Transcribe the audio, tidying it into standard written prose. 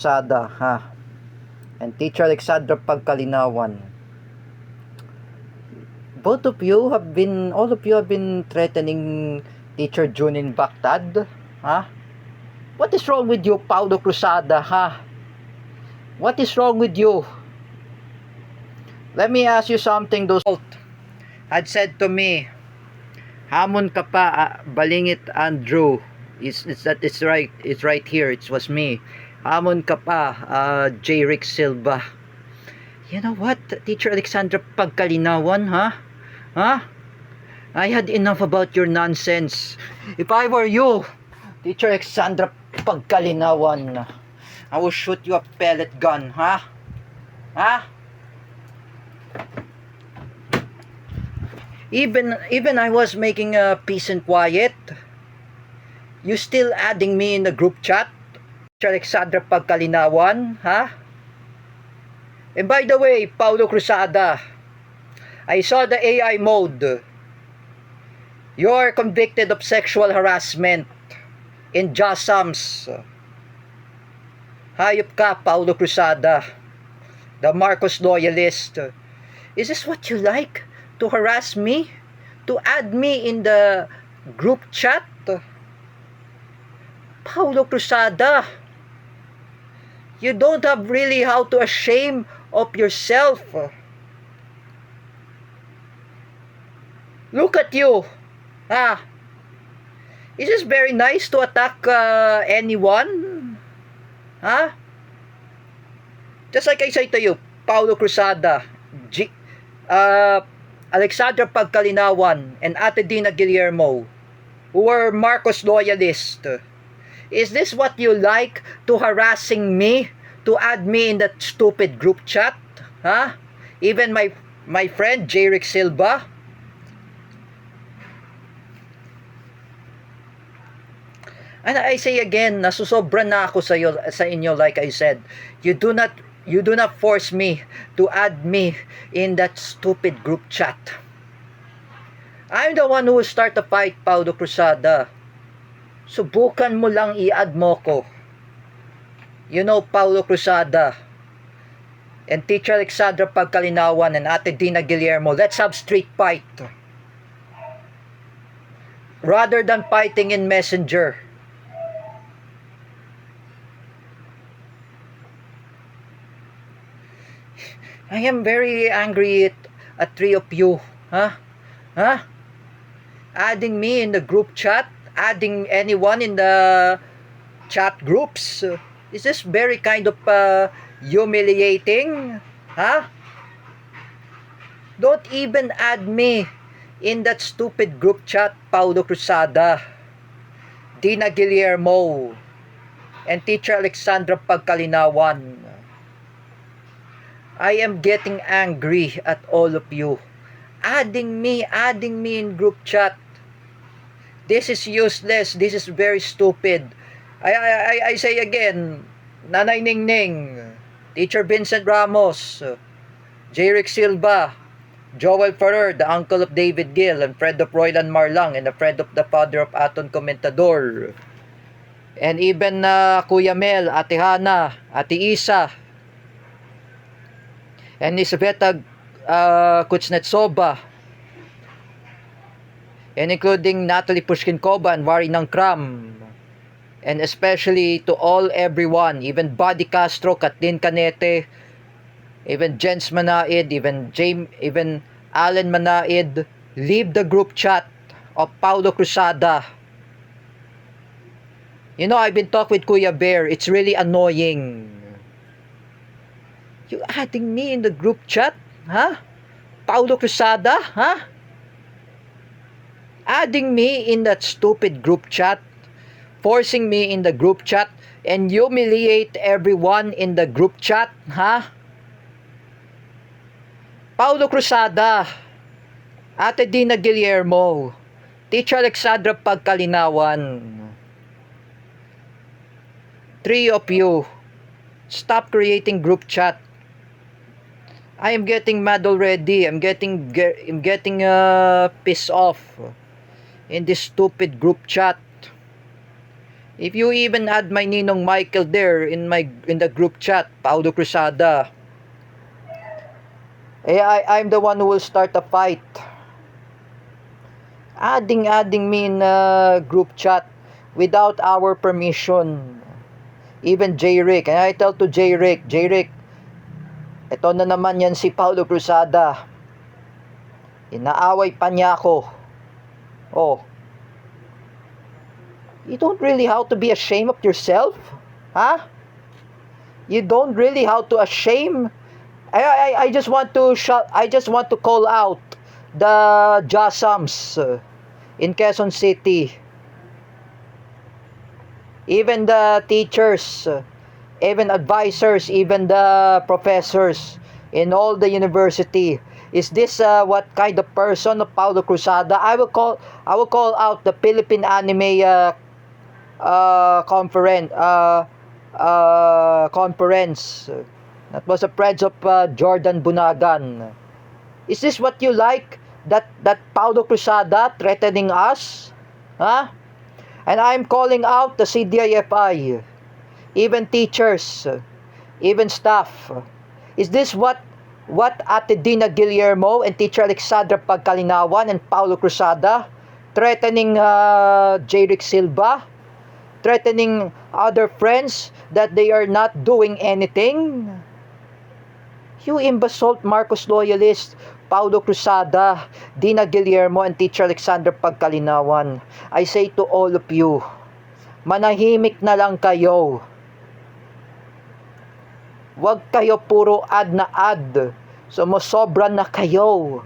Sada, ha, and Teacher Alexandra Pagkalinawan. All of you have been threatening Teacher Junin Bactad, ha? What is wrong with you, Paulo Cruzada, ha? What is wrong with you? Let me ask you something. Those had said to me, hamon ka pa, Balingit Andrew. It's right. It's right here. It was me. Hamon ka pa, J. Rick Silva. You know what, Teacher Alexandra Pagkalinawan, ha? Huh? I had enough about your nonsense. If I were you, Teacher Alexandra Pagkalinawan, I will shoot you a pellet gun, ha? Ha? Even I was making a peace and quiet, you still adding me in the group chat, Teacher Alexandra Pagkalinawan, ha? And by the way, Paulo Cruzada, I saw the AI mode. You're convicted of sexual harassment in JASAMS. Hayop ka, Paulo Cruzada, the Marcos loyalist. Is this what you like? To harass me? To add me in the group chat? Paulo Cruzada, you don't have really how to ashamed of yourself. Look at you. Ah, is this very nice to attack anyone? Huh? Just like I say to you, Paulo Cruzada, Alexandra Pagkalinawan, and Ate Dina Guillermo, who were Marcos loyalists. Is this what you like, to harassing me, to add me in that stupid group chat? Huh? Even my friend J. Rick Silva. And I say again, nasusobra na ako sa inyo, like I said. You do not force me to add me in that stupid group chat. I'm the one who will start the fight, Paulo Cruzada. Subukan mo lang i-add mo ko. You know, Paulo Cruzada and Teacher Alexandra Pagkalinawan and Ate Dina Guillermo, let's have street fight. Rather than fighting in Messenger. I am very angry at three of you. Huh? Huh? Adding me in the group chat? Adding anyone in the chat groups? Is this very kind of humiliating? Huh? Don't even add me in that stupid group chat, Paulo Cruzada, Dina Guillermo, and Teacher Alexandra Pagkalinawan. I am getting angry at all of you. Adding me in group chat. This is useless. This is very stupid. I say again, Nanay Ningning, Teacher Vincent Ramos, J. Rick Silva, Joel Ferrer, the uncle of David Gill, and friend of Roylan Marlang, and a friend of the father of Aton Comentador. And even Kuya Mel, Ate Hana, Ate Isa, and Isabeta Kuznetsova, and including Natalie Pushkinkova and Wari ng Kram, and especially to everyone, even Buddy Castro, Kathleen Canete, even Jens Manaid, even Alan Manaid, leave the group chat of Paulo Cruzada. You know, I've been talking with Kuya Bear. It's really annoying. You adding me in the group chat? Huh? Paulo Cruzada? Huh? Adding me in that stupid group chat, forcing me in the group chat, and humiliate everyone in the group chat, huh? Paulo Cruzada, Ate Dina Guillermo, Teacher Alexandra Pagkalinawan, three of you, stop creating group chat. I am getting mad already. I'm getting pissed off in this stupid group chat. If you even add my Ninong Michael there in the group chat, Paulo Cruzada, I'm the one who will start a fight. Adding me in a group chat without our permission. Even J-Rick, and I tell to J-Rick, ito na naman yan si Paulo Cruzada. Inaaway pa niya ako. Oh. You don't really have to be ashamed of yourself? Huh? You don't really have to ashame? I just want to call out the Jasams in Quezon City. Even the teachers, even advisors, even the professors in all the university. Is this what kind of person of Paulo Cruzada? I will call out the Philippine Anime conference. That was a friends of Jordan Bunagan. Is this what you like? That Paulo Cruzada threatening us? Huh? And I'm calling out the CDIFI, even teachers, even staff. Is this what Ate Dina Guillermo and Teacher Alexandra Pagkalinawan and Paulo Cruzada threatening J-Rick Silva, threatening other friends that they are not doing anything? You imbasalt Marcos loyalist, Paulo Cruzada, Dina Guillermo, and Teacher Alexander Pagkalinawan. I say to all of you, manahimik na lang kayo. Huwag kayo puro ad na ad. Sumusobra na kayo.